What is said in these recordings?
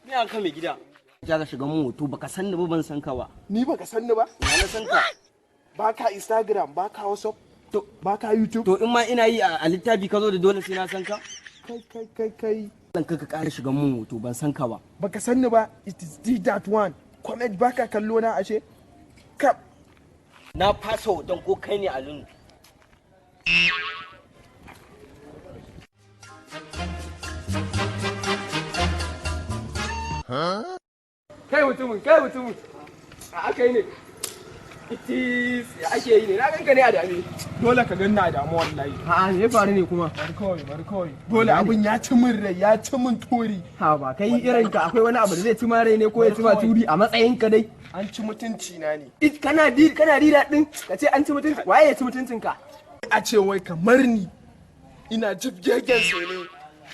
Ni an kame gida. Ja ka shiga mun hoto baka san ni ba ban san ka ba. Ni baka san ni ba? Na san ka. Baka Instagram, baka WhatsApp, To baka YouTube. to in ma ina yi a littafi ka zo da dole sai na san ka. Kai. Dan ka ƙara shiga mun hoto ban san ka ba. Baka san ni ba? It is that one. Comment baka kallo na ashe? Kap. Na fasa hoton ko kai ne a lunu. Kai mutumin a aka yi ne itis ya ake yi ne na ganka ne a dame. Dole ka ganna a damu wallahi. A'a me ya faru ne kuma? Bari kawai. Dole abin ya ci min rai, ya ci min tori. Ha ba kai irin ka akwai wani abu da zai ci ma rai ne ko ya ci ma turi a matsayin ka dai. An ci mutunci na ne. Kana rira din ka ce an ci mutunci waye ya ci mutuncin ka? A ce wai kamar ni ina jibgegen sai ne.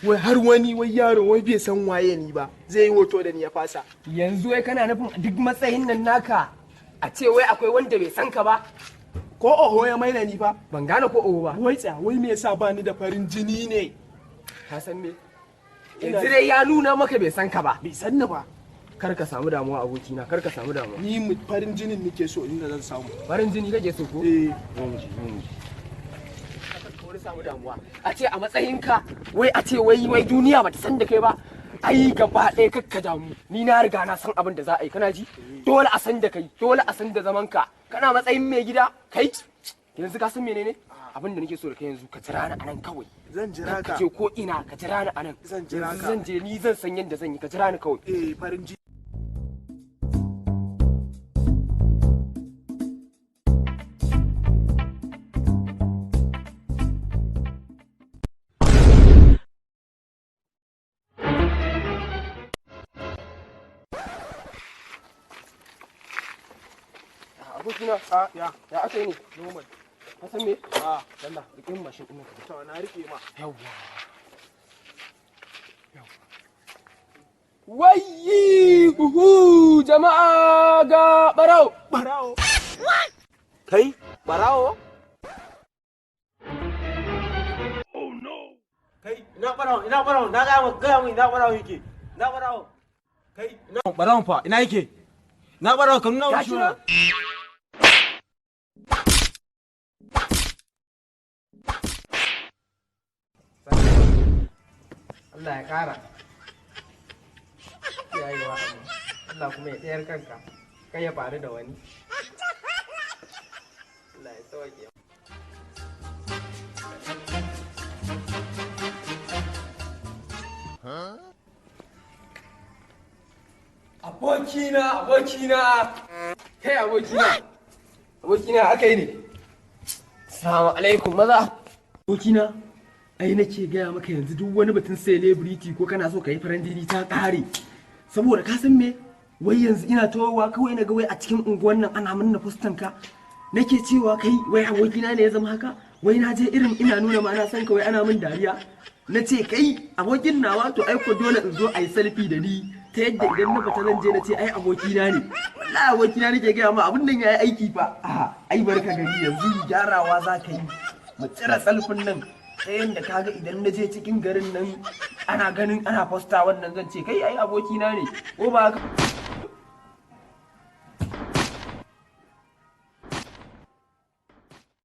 Wai har wani wai yaro wai bai san waye ni ba zai yi hoto da ni ya fasa. Yanzu wai kana nufin duk matsayin nan naka a ce wai akwai wanda bai san ka ba? Ko oho ya maida ni fa? Ban gane ko oho ba. Wai tsaya wai me yasa ba ni da farin jini ne? Ka san me? Yanzu dai ya nuna maka bai san ka ba. Bai san ni ba. Kar ka samu damuwa abokina, kar ka samu damuwa. Ni farin jinin nake so inda zan samu. Farin jini kake so ko? Eh. Wani samu damuwa. A ce a matsayinka wai a ce wai duniya bata san da kai ba. Ai gaba ɗaya kakka damu. Ni na riga na san abin da za a yi kana ji? Dole a san da kai, dole a san da zaman ka. Kana matsayin mai gida kai. Yanzu ka san menene? Abin da nake so da kai yanzu ka jira ni anan kawai. Zan jira ka. Ka je ko ina ka jira ni anan. Zan jira ka. Zan je ni zan san yadda zan yi ka jira ni kawai. Eh farin jini. Abokina, ya aka yi ne? Normal. Ka san me? Dalla. Rike min mashin ɗin nan. To na rike ma. Yawwa. Wayyi! Uhu! Jama'a ga barau! Barawo. Kai barawo? Kai ina barawo na ga mu ina barawo yake. Ina barawo. Kai ina barawo fa ina yake? Na barawo kan nuna Gashi nan. Allah ya ƙara. Yayiwa Allah kuma ya tsayar kanka. Kai ya faru da wani. Allah ya sauke. Abokina. Kai abokina aka yi ne. Assalamu alaikum maza. Abokina, ai nake gaya maka yanzu duk wani batun celebrity ko kana so ka yi farin jini ta ƙare. Saboda ka san me? Wai yanzu ina tawowa kawai na ga wai a cikin unguwan nan ana manna fustan ka. Nake cewa kai wai abokina ne ya zama haka? Wai na je irin ina nuna ma na san ka wai ana min dariya. Na ce kai abokin nawa to ai ko dole in zo a yi selfie da ni. Ta yadda idan na fita zan je na ce ai abokina ne. Wallahi abokina nake gaya ma abin nan yayi aiki fa. Ai barka gari yanzu gyarawa za ka yi. Mu tsira salfin nan ta yadda kaga idan na je cikin garin nan ana ganin ana fosta wannan zan ce kai ai abokina ne ko ba haka